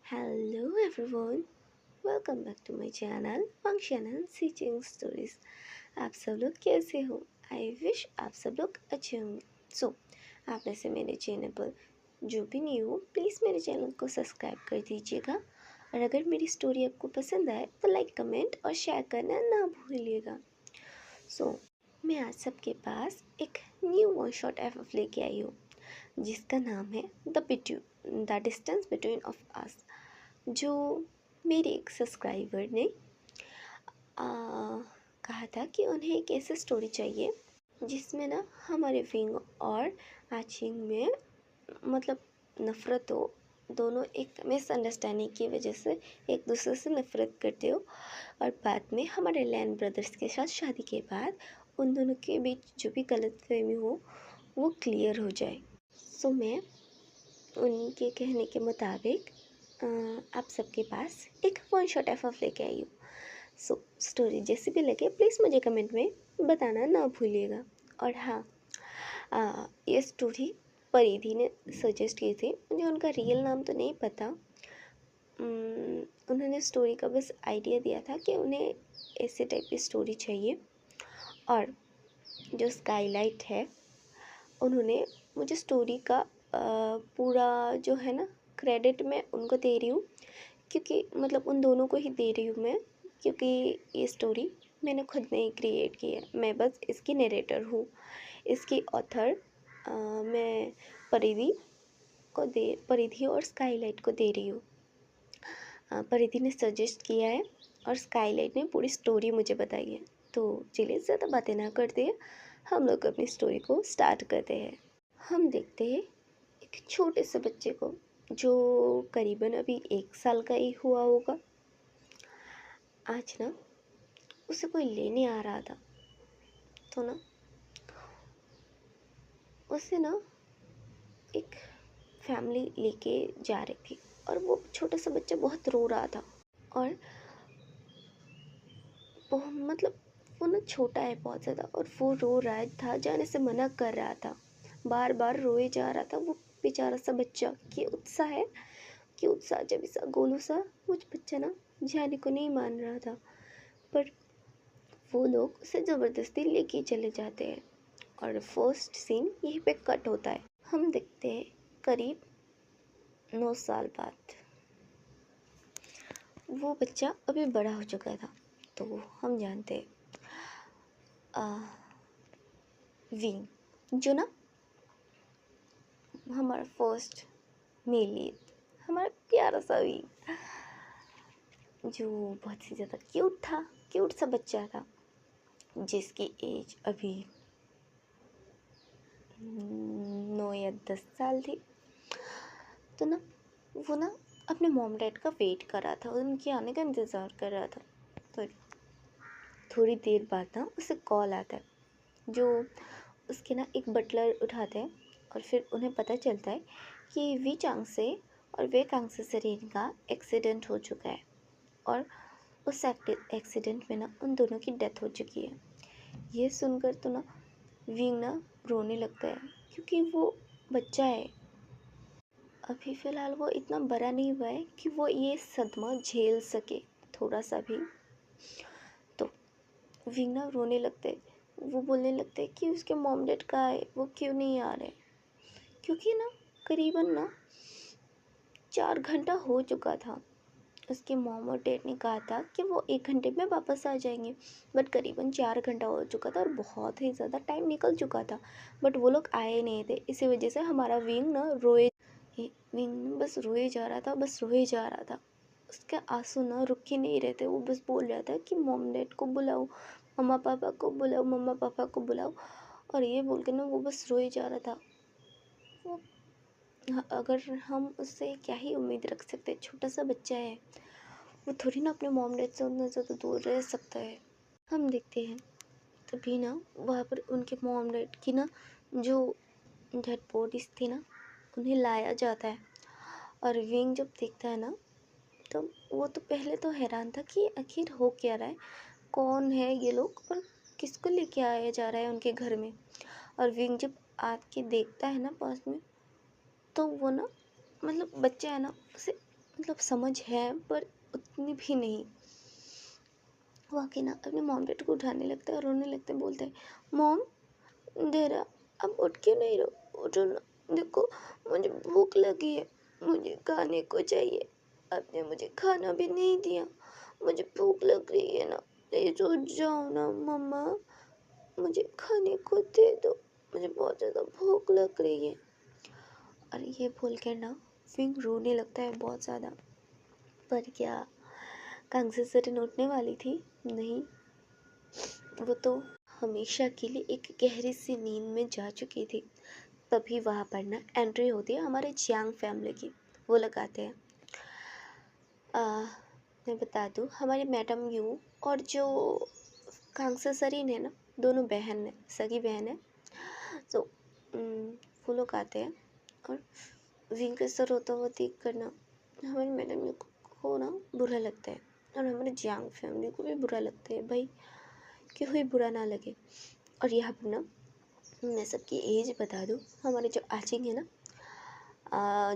Hello everyone, welcome back to my channel Functional Teaching Stories। आप सब लोग कैसे हो? आई विश आप सब लोग अच्छे होंगे। आप में से मेरे चैनल पर जो भी न्यू हो प्लीज़ मेरे चैनल को सब्सक्राइब कर दीजिएगा और अगर मेरी स्टोरी आपको पसंद आए तो लाइक कमेंट और शेयर करना ना भूलिएगा। मैं आज सबके पास एक न्यू वन शॉट एफ लेके आई हूँ जिसका नाम है the distance between of us, जो मेरे एक सब्सक्राइबर ने कहा था कि उन्हें एक ऐसी स्टोरी चाहिए जिसमें ना हमारे विंग और आचिंग में मतलब नफ़रत हो। दोनों एक मिसअंडरस्टैंडिंग की वजह से एक दूसरे से नफ़रत करते हो और बाद में हमारे लैन ब्रदर्स के साथ शादी के बाद उन दोनों के बीच जो भी गलतफहमी हो वो क्लियर हो जाए। मैं उनके कहने के मुताबिक आप सबके पास एक वन शॉट एफ लेके आई हूँ। स्टोरी जैसी भी लगे प्लीज़ मुझे कमेंट में बताना ना भूलिएगा। और हाँ, ये स्टोरी परिधि ने सजेस्ट की थी, मुझे उनका रियल नाम तो नहीं पता। उन्होंने स्टोरी का बस आइडिया दिया था कि उन्हें ऐसे टाइप की स्टोरी चाहिए। और जो स्काईलाइट है उन्होंने मुझे स्टोरी का पूरा जो है ना क्रेडिट मैं उनको दे रही हूँ, क्योंकि मतलब उन दोनों को ही दे रही हूँ मैं, क्योंकि ये स्टोरी मैंने खुद नहीं क्रिएट की है, मैं बस इसकी नरेटर हूँ। इसकी ऑथर मैं परिधि और स्काईलाइट को दे रही हूँ। परिधि ने सजेस्ट किया है और स्काईलाइट ने पूरी स्टोरी मुझे बताई है। तो चलिए ज़्यादा बातें ना करते हैं, हम लोग अपनी स्टोरी को स्टार्ट करते हैं। हम देखते हैं एक छोटे से बच्चे को जो करीबन अभी 1 साल का ही हुआ होगा। आज ना उसे कोई लेने आ रहा था, तो ना उसे ना एक फैमिली लेके जा रही थी और वो छोटा सा बच्चा बहुत रो रहा था। और वो मतलब वो ना छोटा है बहुत ज़्यादा और वो रो रहा था, जाने से मना कर रहा था, बार बार रोए जा रहा था वो बेचारा सा बच्चा। क्यूट सा जब सा गोलू सा वो बच्चा ना जाने को नहीं मान रहा था, पर वो लोग उसे ज़बरदस्ती लेके चले जाते हैं। और फर्स्ट सीन यहीं पे कट होता है। हम देखते हैं करीब 9 साल बाद वो बच्चा अभी बड़ा हो चुका था। तो हम जानते हैं विंग जो ना हमारा फर्स्ट मेल लीड, हमारा प्यारा सा विंग जो बहुत ही ज़्यादा क्यूट सा बच्चा था, जिसकी एज अभी 9 या 10 साल थी। तो ना वो ना अपने मॉम डैड का वेट कर रहा था, उनके आने का इंतज़ार कर रहा था। तो थोड़ी देर बाद ना उसे कॉल आता है, जो उसके ना एक बटलर उठाते हैं और फिर उन्हें पता चलता है कि वी चांग से और वे कांग से सरीन का एक्सीडेंट हो चुका है और उस एक्सीडेंट में ना उन दोनों की डेथ हो चुकी है। ये सुनकर तो ना विंग ना रोने लगता है, क्योंकि वो बच्चा है, अभी फ़िलहाल वो इतना बड़ा नहीं हुआ है कि वो ये सदमा झेल सके थोड़ा सा भी। तो विंग ना रोने लगते, वो बोलने लगते कि उसके मॉम डैड कहाँ है, वो क्यों नहीं आ रहे। क्योंकि ना करीबन ना 4 घंटा हो चुका था। उसके मॉम और डैड ने कहा था कि वो 1 घंटे में वापस आ जाएंगे, बट करीबन 4 घंटा हो चुका था और बहुत ही ज़्यादा टाइम निकल चुका था, बट वो लोग आए नहीं थे। इसी वजह से हमारा विंग बस रोए जा रहा था, बस रोए जा रहा था। उसके आंसू ना रुक ही नहीं रहे थे, वो बस बोल रहा था कि मॉम डैड को बुलाओ, मम्मा पापा को बुलाओ, मम्मा पापा को बुलाओ। और ये बोल के ना वो बस रोए जा रहा था। वो अगर हम उससे क्या ही उम्मीद रख सकते हैं, छोटा सा बच्चा है, वो थोड़ी ना अपने मॉम डैड से उतना ज़्यादा दूर रह सकता है। हम देखते हैं तभी ना वहाँ पर उनके मॉम डैड की ना जो डेड बॉडीज़ थी ना उन्हें लाया जाता है। और विंग जब देखता है ना तो वो तो पहले तो हैरान था कि आखिर हो क्या रहा है, कौन है ये लोग और किसको लेके आया जा रहा है उनके घर में। और विंग जब आके देखता है ना पास में, तो वो ना मतलब बच्चा है ना उसे मतलब समझ है पर उतनी भी नहीं। वो आके ना अपने मॉम डैड को उठाने लगता है और रोने लगता है, बोलता है मॉम देरा अब उठ क्यों नहीं रहो, उठो ना, देखो मुझे भूख लगी है, मुझे खाने को चाहिए, आपने मुझे खाना भी नहीं दिया, मुझे भूख लग रही है ना, प्लीज उठ जाओ ना मम्मा, मुझे खाने को दे दो, मुझे बहुत ज़्यादा भूख लग रही है। और ये बोल कर ना विंग रोने लगता है बहुत ज़्यादा। पर क्या कांग्रेस सटन उठने वाली थी? नहीं, वो तो हमेशा के लिए एक गहरी सी नींद में जा चुकी थी। तभी वहाँ पर ना एंट्री होती है हमारे जियांग फैमिली की। वो लगाते हैं मैं बता दूँ, हमारी मैडम यू और जो कांग्सा सरीन है ना, दोनों बहन है, सगी बहन है। तो वो लोग आते हैं और विंग का सर होता हुआ देख कर ना हमारी मैडम यू को ना बुरा लगता है और हमारे जियांग फैमिली को भी बुरा लगता है भाई, क्यों ही बुरा ना लगे। और यहाँ पर ना मैं सबकी एज बता दूँ, हमारे जो आचिंग है ना,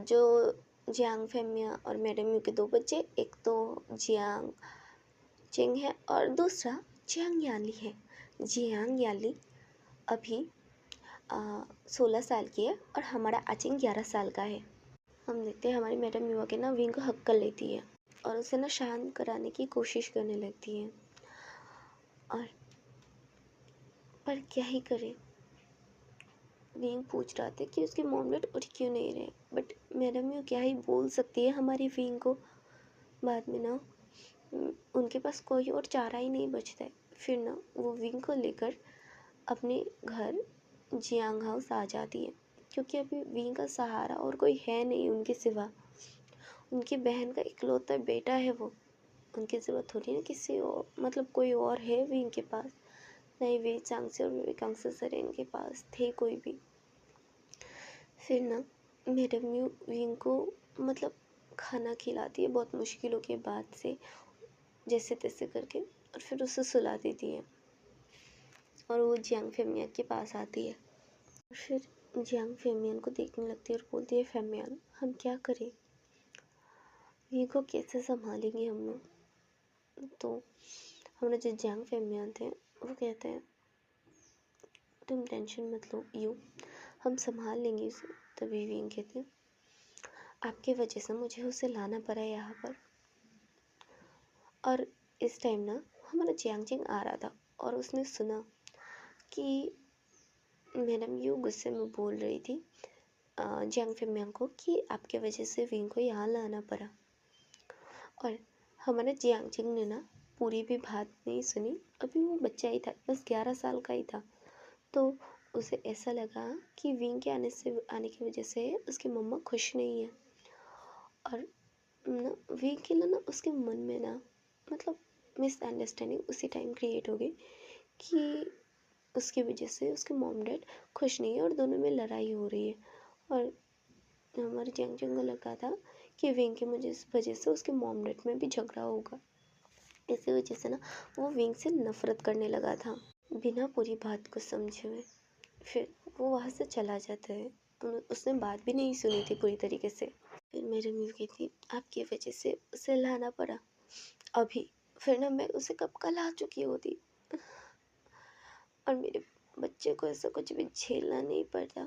जो जियांग फेमिया और मैडम यू के दो बच्चे, एक तो जियांग चिंग है और दूसरा जियांग याली है। जियांग याली अभी 16 साल की है और हमारा आचिंग 11 साल का है। हम देखते हैं हमारी मैडम युवा के ना विंग को हक कर लेती है और उसे ना शांत कराने की कोशिश करने लगती है। और पर क्या ही करे, विंग पूछ रहा था कि उसके मॉम डैड उठ क्यों नहीं रहे, बट मैडम यू क्या ही बोल सकती है हमारी विंग को। बाद में ना उनके पास कोई और चारा ही नहीं बचता है। फिर ना वो विंग को लेकर अपने घर जियांग हाउस आ जाती है, क्योंकि अभी विंग का सहारा और कोई है नहीं उनके सिवा। उनकी बहन का इकलौता बेटा है वो, उनके सिवा थोड़ी ना किसी और, मतलब कोई और है विंग के पास। नहीं वे चांगसे और विकांगसे सरेन के पास थे कोई भी। फिर ना मैडम यू विंग को मतलब खाना खिलाती है बहुत मुश्किलों के बाद से, जैसे तैसे करके, और फिर उसे सुला देती है और वो जियांग फेमियन के पास आती है। फिर जियांग फेमियन को देखने लगती है और बोलती है फेमियन हम क्या करें, वी को कैसे संभालेंगे हम लोग। तो हमारे जो जियांग फेमियन थे वो कहते हैं तुम टेंशन मत लो यू, हम संभाल लेंगे उसे। तभी विंग कहते हैं आपके वजह से मुझे उसे लाना पड़ा यहाँ पर। और इस टाइम ना हमारा जियांग आ रहा था और उसने सुना कि मैडम यू गुस्से में बोल रही थी जियांग फेमियांग को कि आपके वजह से विंग को यहाँ लाना पड़ा। और हमारे जियांग ने ना पूरी भी बात नहीं सुनी, अभी वो बच्चा ही था, बस 11 साल का ही था। तो उसे ऐसा लगा कि विंग के आने की वजह से उसकी मम्मा खुश नहीं है। और ना विंग के लिए ना उसके मन में ना मतलब मिसअंडरस्टैंडिंग उसी टाइम क्रिएट हो गई कि उसकी वजह से उसके मॉम डैड खुश नहीं है और दोनों में लड़ाई हो रही है। और हमारे जियांग को लगा था कि विंग की वजह से उसके मॉम डैड में भी झगड़ा होगा। इसी वजह से ना वो विंग से नफरत करने लगा था बिना पूरी बात को समझे हुए। फिर वो वहाँ से चला जाता है, उसने बात भी नहीं सुनी थी पूरी तरीके से। फिर मेरी मम्मी कहती आपकी वजह से उसे लाना पड़ा अभी, फिर ना मैं उसे कब का ला चुकी होती और मेरे बच्चे को ऐसा कुछ भी झेलना नहीं पड़ता।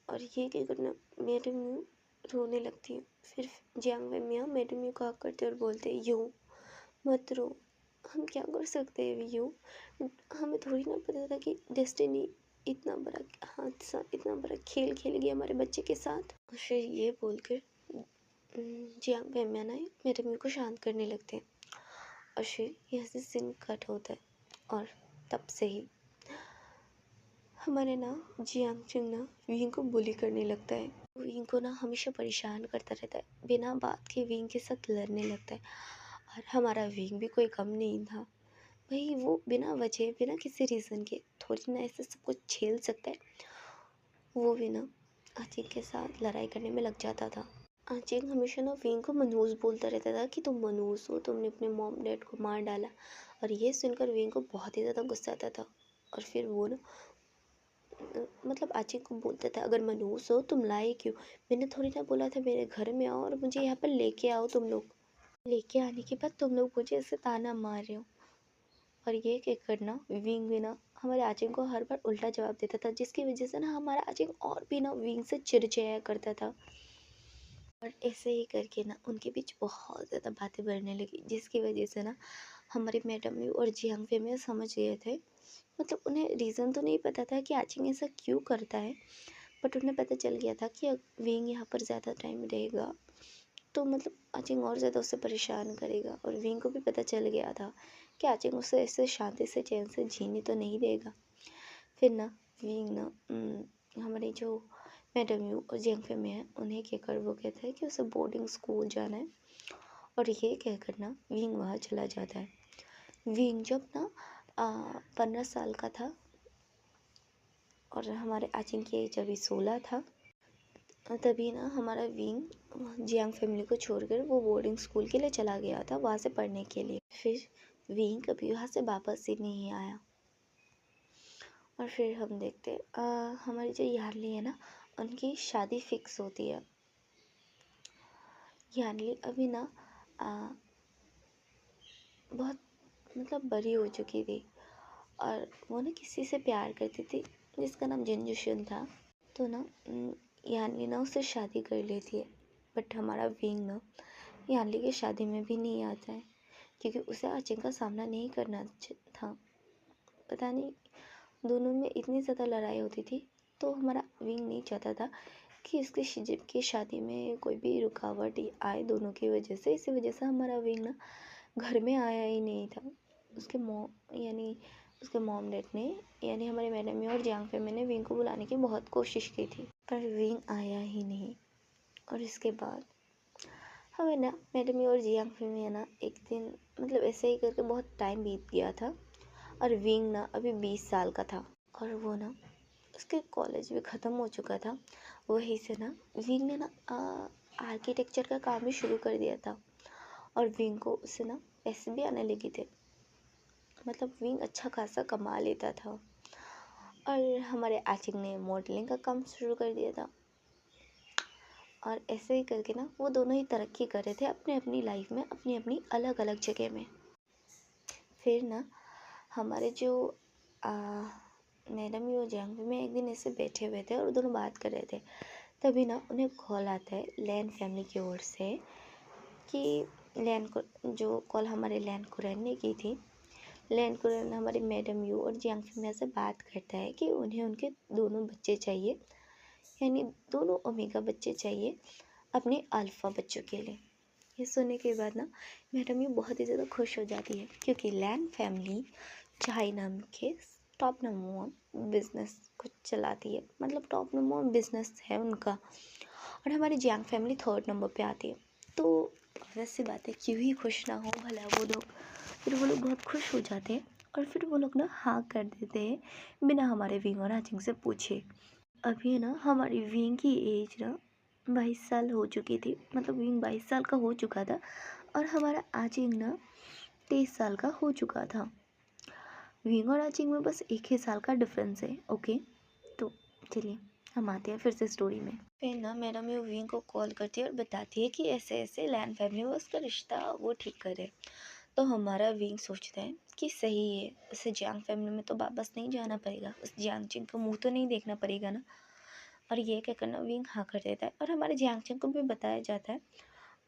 और ये क्या करना, मैडम यू रोने लगती है। फिर जियांग वे मियाँ मैडम यू कहा करते और बोलते यू मत रो, हम क्या कर सकते हैं यू, हमें थोड़ी ना पता था कि डेस्टिनी इतना बड़ा हादसा, इतना बड़ा खेल खेलेगी हमारे बच्चे के साथ। और फिर ये बोलकर जियांग वे मियाँ ना मैडम यू को शांत करने लगते हैं। और फिर यहाँ से सीन कट होता है और तब से ही हमारे ना जियांग ना विंग को बुली करने लगता है। विंग को ना हमेशा परेशान करता रहता है, बिना बात के विंग के साथ लड़ने लगता है। और हमारा विंग भी कोई कम नहीं था भाई, वो बिना वजह बिना किसी रीज़न के थोड़ी ना ऐसे सब कुछ झेल सकता है। वो भी ना आचिंग के साथ लड़ाई करने में लग जाता था। आचिंग हमेशा ना विंग को मनहूस बोलता रहता था कि तुम मनहूस हो, तुमने अपने मॉम डैड को मार डाला। और ये सुनकर विंग को बहुत ही ज़्यादा गुस्सा आता था और फिर वो ना मतलब आची को बोलता था, अगर मनहूस हो तुम लाए क्यों, मैंने थोड़ी ना बोला था मेरे घर में आओ और मुझे यहाँ पर लेके आओ, तुम लोग लेके आने के बाद तुम लोग मुझे ऐसे ताना मार रहे हो। और ये कह कर ना विंग भी ना हमारे आचिंग को हर बार उल्टा जवाब देता था, जिसकी वजह से ना हमारा आचिंग और भी ना विंग से चिड़चिड़ाया करता था। और ऐसे ही करके ना उनके बीच बहुत ज़्यादा बातें बढ़ने लगी, जिसकी वजह से ना हमारी मैडम भी और जियांग फेमिया समझ गए थे। मतलब उन्हें रीज़न तो नहीं पता था कि आचिंग ऐसा क्यों करता है, बट उन्हें पता चल गया था कि विंग यहाँ पर ज़्यादा टाइम रहेगा तो मतलब आचिंग और ज़्यादा उससे परेशान करेगा। और विंग को भी पता चल गया था कि आचिंग उसे ऐसे शांति से चैन से जीने तो नहीं देगा। फिर ना विंग ना हमारी जो मैडम यू और जियांग फेमिया है उन्हें कहकर वो कहता है कि उसे बोर्डिंग स्कूल जाना है। और ये कहकर ना विंग वहाँ चला जाता है। विंग जब ना 15 साल का था और हमारे आचिंग की एज अभी 16 था, तभी ना हमारा विंग जियांग फैमिली को छोड़कर वो बोर्डिंग स्कूल के लिए चला गया था, वहाँ से पढ़ने के लिए। फिर विंग कभी वहाँ से वापस ही नहीं आया। और फिर हम देखते हमारी जो यानली है ना उनकी शादी फिक्स होती है। यानली अभी ना बहुत मतलब बड़ी हो चुकी थी और वो ना किसी से प्यार करती थी जिसका नाम जिनजुशन था। तो ना यानली ना उससे शादी कर लेती है, बट हमारा विंग ना यानली की शादी में भी नहीं आता है क्योंकि उसे आचिंग का सामना नहीं करना था। पता नहीं दोनों में इतनी ज़्यादा लड़ाई होती थी, तो हमारा विंग नहीं चाहता था कि इसकी शिजिप की शादी में कोई भी रुकावट आए दोनों की वजह से। इसी वजह से हमारा विंग ना घर में आया ही नहीं था। उसके मॉम डैड ने यानी हमारे मैडम और जियांग फैमिली ने विंग को बुलाने की बहुत कोशिश की थी, पर विंग आया ही नहीं। और इसके बाद हमें ना मैडम और जियांग फैमिली ना एक दिन मतलब ऐसे ही करके बहुत टाइम बीत गया था और विंग ना अभी 20 साल का था और वो ना उसके कॉलेज भी ख़त्म हो चुका था। वहीं से ना विंग ने ना आर्किटेक्चर का काम भी शुरू कर दिया था और विंग को उससे ना पैसे भी आने लगे थे। मतलब विंग अच्छा खासा कमा लेता था। और हमारे आचिंग ने मॉडलिंग का काम शुरू कर दिया था। और ऐसे ही करके ना वो दोनों ही तरक्की कर रहे थे अपने अपनी लाइफ में, अपनी अपनी अलग अलग जगह में। फिर ना हमारे जो मैडम यो जंग में एक दिन ऐसे बैठे हुए थे और दोनों बात कर रहे थे, तभी ना उन्हें कॉल आता है लैन फैमिली की ओर से कि लैन को जो कॉल हमारे लैन कुरैन ने की थी। लैन कुरैन हमारी मैडम यू और जियांग फैमिली से बात करता है कि उन्हें उनके दोनों बच्चे चाहिए, यानी दोनों ओमेगा बच्चे चाहिए अपने अल्फ़ा बच्चों के लिए। ये सुनने के बाद ना मैडम यू बहुत ही ज़्यादा खुश हो जाती है क्योंकि लैन फैमिली चाइना के टॉप नंबर 1 बिजनेस को चलाती है, मतलब टॉप नंबर 1 बिजनेस है उनका। और हमारी जियांग फैमिली 3rd नंबर पे आती है। तो वैसी बात है, क्यों ही खुश ना हो भला वो लोग। फिर वो लोग बहुत खुश हो जाते हैं और फिर वो लोग ना हाँ कर देते हैं बिना हमारे विंग और आचिंग से पूछे। अभी ना हमारी विंग की एज ना 22 साल हो चुकी थी, मतलब विंग 22 साल का हो चुका था और हमारा आचिंग ना 23 साल का हो चुका था। विंग और आचिंग में बस 1 ही साल का डिफरेंस है। ओके, तो चलिए हम आते हैं फिर से स्टोरी में। फिर ना मैडम ये विंग को कॉल करती है और बताती है कि ऐसे ऐसे लैन फैमिली में उसका रिश्ता वो ठीक करे। तो हमारा विंग सोचता है कि सही है, उसे जियांग फैमिली में तो वापस नहीं जाना पड़ेगा, उस जियांग चिंग का मुँह तो नहीं देखना पड़ेगा ना। और ये क्या करना विंग हाँ कर देता है और हमारे जियांग चिंग को भी बताया जाता है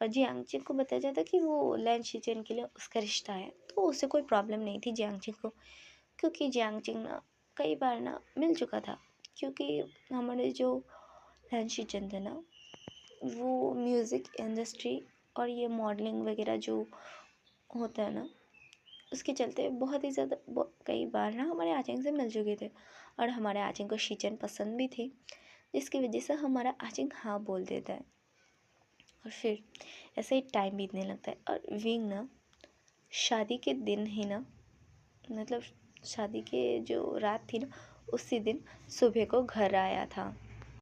और जियांग चिंग को बताया जाता है कि वो लैन शीचेन के लिए उसका रिश्ता है। तो उसे कोई प्रॉब्लम नहीं थी जियांग चिंग को, क्योंकि जियांग चिंग ना कई बार ना मिल चुका था। क्योंकि हमारे जो लैन शीचेन थे ना वो म्यूज़िक इंडस्ट्री और ये मॉडलिंग वगैरह जो होता है ना उसके चलते बहुत ही ज़्यादा कई बार ना हमारे आचिंग से मिल चुके थे और हमारे आचिंग को शीचेन पसंद भी थी, जिसकी वजह से हमारा आचिंग हाँ बोल देता है। और फिर ऐसे ही टाइम बीतने लगता है और विंग ना शादी के दिन ही ना मतलब शादी के जो रात थी ना उसी दिन सुबह को घर आया था।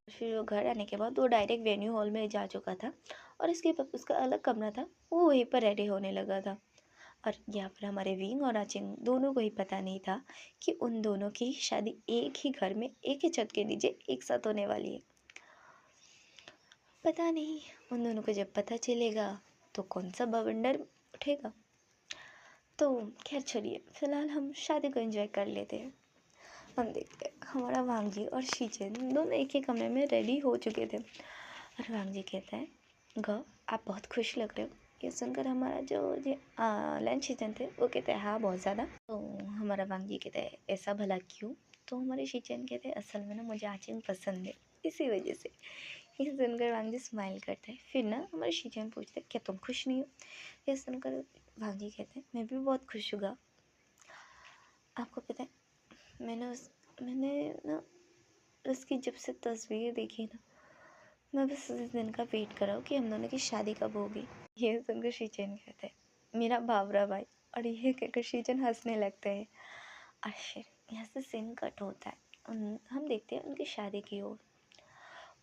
फिर वो घर आने के बाद वो डायरेक्ट वेन्यू हॉल में जा चुका था और इसके बाद उसका अलग कमरा था, वो वहीं पर रेडी होने लगा था। और यहाँ पर हमारे विंग और आचिंग दोनों को ही पता नहीं था कि उन दोनों की शादी एक ही घर में एक ही छत के नीचे एक साथ होने वाली है। पता नहीं उन दोनों को जब पता चलेगा तो कौन सा बवंडर उठेगा। तो खैर चलिए, फिलहाल हम शादी को एंजॉय कर लेते हैं। हम देखते हैं हमारा वांगी और शीचेन दोनों एक ही कमरे में रेडी हो चुके थे और वांगी कहता है, ग आप बहुत खुश लग रहे हो। ये सुनकर हमारा जो लैन शीचेन थे वो कहते हैं हाँ बहुत ज़्यादा। तो हमारा वांगी कहता है ऐसा भला क्यों। तो हमारे शीचेन कहते हैं असल में ना मुझे आचिंग पसंद है इसी वजह से। ये सुनकर वांगी स्माइल करता है। फिर ना हमारे शीचेन पूछते क्या तुम खुश नहीं हो। ये सुनकर वांगी कहते हैं मैं भी बहुत खुश हूँ। आपको पता है मैंने ना उसकी जब से तस्वीर देखी ना, मैं बस उस दिन का वेट कर रहा हूँ कि हम दोनों की शादी कब होगी। ये सुनकर शीचेन कहते हैं मेरा बाबरा भाई। और ये कहकर शीचेन हंसने लगते हैं। और फिर यहाँ से सीन कट होता है। हम देखते हैं उनकी शादी की ओर।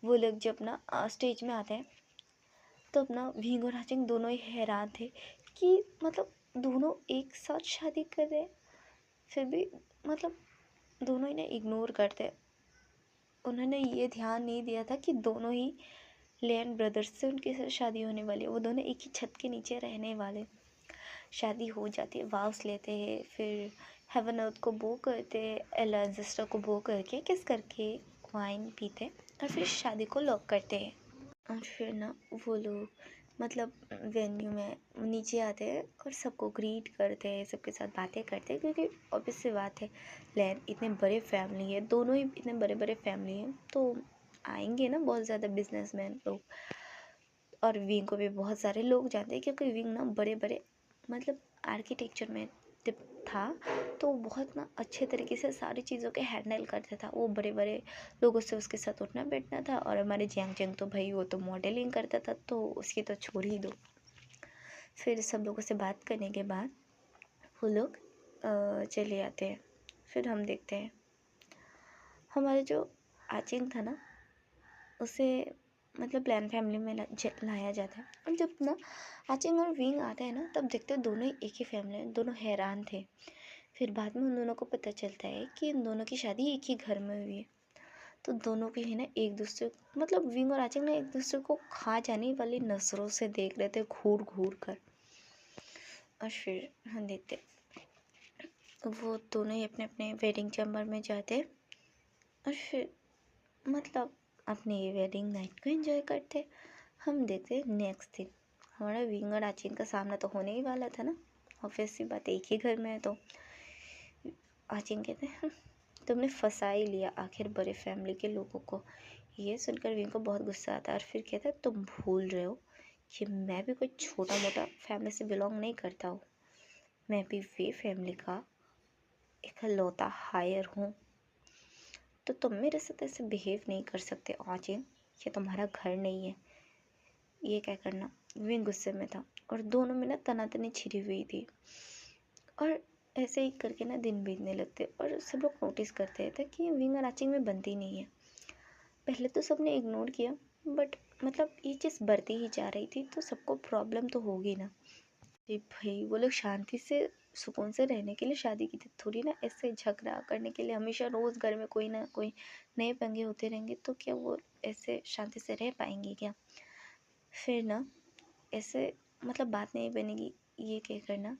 वो लोग जब ना स्टेज में आते हैं तो अपना भींग और आचिंग दोनों ही हैरान थे कि मतलब दोनों एक साथ शादी कर रहे हैं, फिर भी मतलब दोनों ही ने इग्नोर करते। उन्होंने ये ध्यान नहीं दिया था कि दोनों ही लेन ब्रदर्स से उनके साथ शादी होने वाली है। वो दोनों एक ही छत के नीचे रहने वाले। शादी हो जाती है, वाव्स लेते हैं, फिर हेवन अर्थ को बो करते, एला एंसेस्टर को बो करके किस करके वाइन पीते और फिर शादी को लॉक करते हैं। और फिर ना वो लोग मतलब वेन्यू में नीचे आते हैं और सबको ग्रीट करते हैं, सबके साथ बातें करते हैं, क्योंकि ऑब्वियस सी बात है लैन इतने बड़े फैमिली है, दोनों ही इतने बड़े बड़े फैमिली हैं तो आएंगे ना बहुत ज़्यादा बिजनेसमैन लोग। और विंग को भी बहुत सारे लोग जानते हैं क्योंकि विंग ना बड़े बड़े मतलब आर्किटेक्चर में टिप था, तो बहुत ना अच्छे तरीके से सारी चीज़ों के हैंडल करता था। वो बड़े बड़े लोगों से उसके साथ उठना बैठना था। और हमारे जैंग जैंग तो भाई वो तो मॉडलिंग करता था, तो उसकी तो छोड़ ही दो। फिर सब लोगों से बात करने के बाद वो लोग चले आते हैं। फिर हम देखते हैं हमारे जो आचिंग था ना उसे मतलब प्लान फैमिली में लाया जाता है। और जब ना आचिंग और विंग आते हैं ना तब देखते हैं दोनों ही एक ही फैमिली में, दोनों हैरान थे। फिर बाद में उन दोनों को पता चलता है कि इन दोनों की शादी एक ही घर में हुई है। तो दोनों के ही ना एक दूसरे मतलब विंग और आचिंग ने एक दूसरे को खा जाने वाली नज़रों से देख रहे थे घूर घूर कर। और फिर हम देखते वो दोनों ही अपने अपने वेडिंग चैम्बर में जाते और फिर मतलब अपनी ये वेडिंग नाइट को एंजॉय करते। हम देखते नेक्स्ट दिन हमारा विंग और आचिंग का सामना तो होने ही वाला था ना, ऑब्वियस सी बात एक ही घर में है। तो आचिंग कहते हैं तुमने फंसा ही लिया आखिर बड़े फैमिली के लोगों को। ये सुनकर विंग को बहुत गुस्सा आता है और फिर कहता है तुम भूल रहे हो कि मैं भी कोई छोटा मोटा फैमिली से बिलोंग नहीं करता हूँ, मैं भी वे फैमिली का इकलौता हायर हूँ। तो तुम मेरे साथ ऐसे बिहेव नहीं कर सकते आचिंग, ये तुम्हारा घर नहीं है। ये क्या करना विंग गुस्से में था और दोनों में ना तनातनी छिड़ी हुई थी। और ऐसे ही करके ना दिन बीतने लगते और सब लोग नोटिस करते थे कि विंग और आचिंग में बनती नहीं है। पहले तो सबने इग्नोर किया बट मतलब ये चीज़ बढ़ती ही जा रही थी, तो सबको प्रॉब्लम तो होगी ना। जी भाई वो लोग शांति से सुकून से रहने के लिए शादी की थी, थोड़ी ना ऐसे झगड़ा करने के लिए। हमेशा रोज़ घर में कोई ना कोई नए पंगे होते रहेंगे तो क्या वो ऐसे शांति से रह पाएंगे क्या। फिर ना ऐसे मतलब बात नहीं बनेगी ये कह करना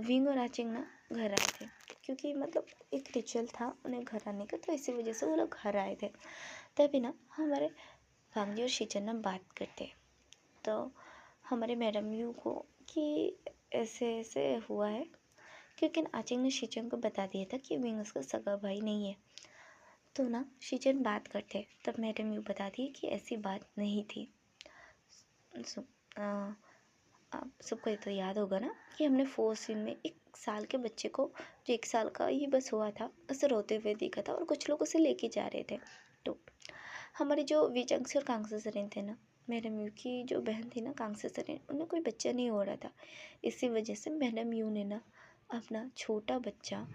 विंग और आचिंग ना घर आए थे, क्योंकि मतलब एक रिचुअल था उन्हें घर आने का, तो इसी वजह से वो लोग घर आए थे। तभी ना हमारे वांगी और शीचन ना बात करते तो हमारे मैडम यू को कि ऐसे ऐसे हुआ है, क्योंकि आचिंग ने शीचन को बता दिया था कि विंग उसका सगा भाई नहीं है। तो ना शीचन बात करते तब मैडम यू बता दी कि ऐसी बात नहीं थी। आप सबको ये तो याद होगा ना कि हमने 4th सीन में 1 साल के बच्चे को जो 1 साल का ही बस हुआ था उसे रोते हुए देखा था और कुछ लोग उसे लेके जा रहे थे। तो हमारे जो विचंगसी और कांगसे सरेन थे ना, मैडम यू की जो बहन थी ना कांगसे सरेन, उन्हें कोई बच्चा नहीं हो रहा था। इसी वजह से मैडम यू ने ना अपना छोटा बच्चा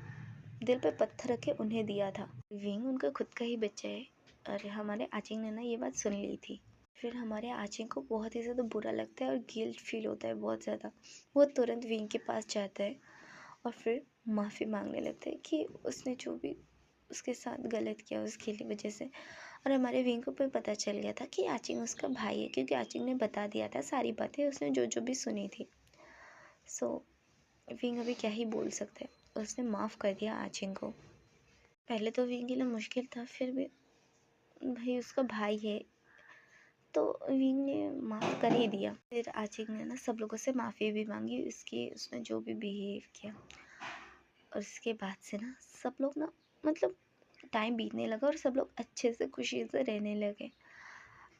दिल पे पत्थर रखे उन्हें दिया था। विंग उनका खुद का ही बच्चा है और हमारे आचिंग ने ना ये बात सुन ली थी। फिर हमारे आचिंग को बहुत ही ज़्यादा बुरा लगता है और गिल्ट फील होता है बहुत ज़्यादा। वो तुरंत विंग के पास जाता है और फिर माफ़ी मांगने लगता है कि उसने जो भी उसके साथ गलत किया उसके लिए वजह से। और हमारे विंग को भी पता चल गया था कि आचिंग उसका भाई है, क्योंकि आचिंग ने बता दिया था सारी बातें, उसने जो जो भी सुनी थी। सो विंग अभी क्या ही बोल सकते हैं, उसने माफ़ कर दिया आचिंग को। पहले तो विंग के लिए मुश्किल था, फिर भी भाई उसका भाई है तो विंग ने माफ़ कर ही दिया। फिर आचिंग ने ना सब लोगों से माफ़ी भी मांगी उसने जो भी बिहेव किया। और उसके बाद से ना सब लोग ना मतलब टाइम बीतने लगा और सब लोग अच्छे से खुशी से रहने लगे।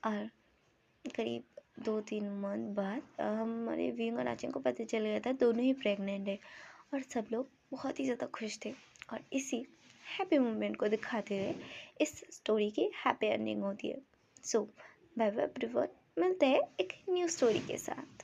और करीब 2-3 मंथ बाद हमारे विंग और आचिंग को पता चल गया था दोनों ही प्रेग्नेंट है। और सब लोग बहुत ही ज़्यादा खुश थे। और इसी हैप्पी मोमेंट को दिखाते हुए इस स्टोरी की हैप्पी एंडिंग होती है। सो बाय बाय एवरीवन, मिलते हैं एक न्यू स्टोरी के साथ।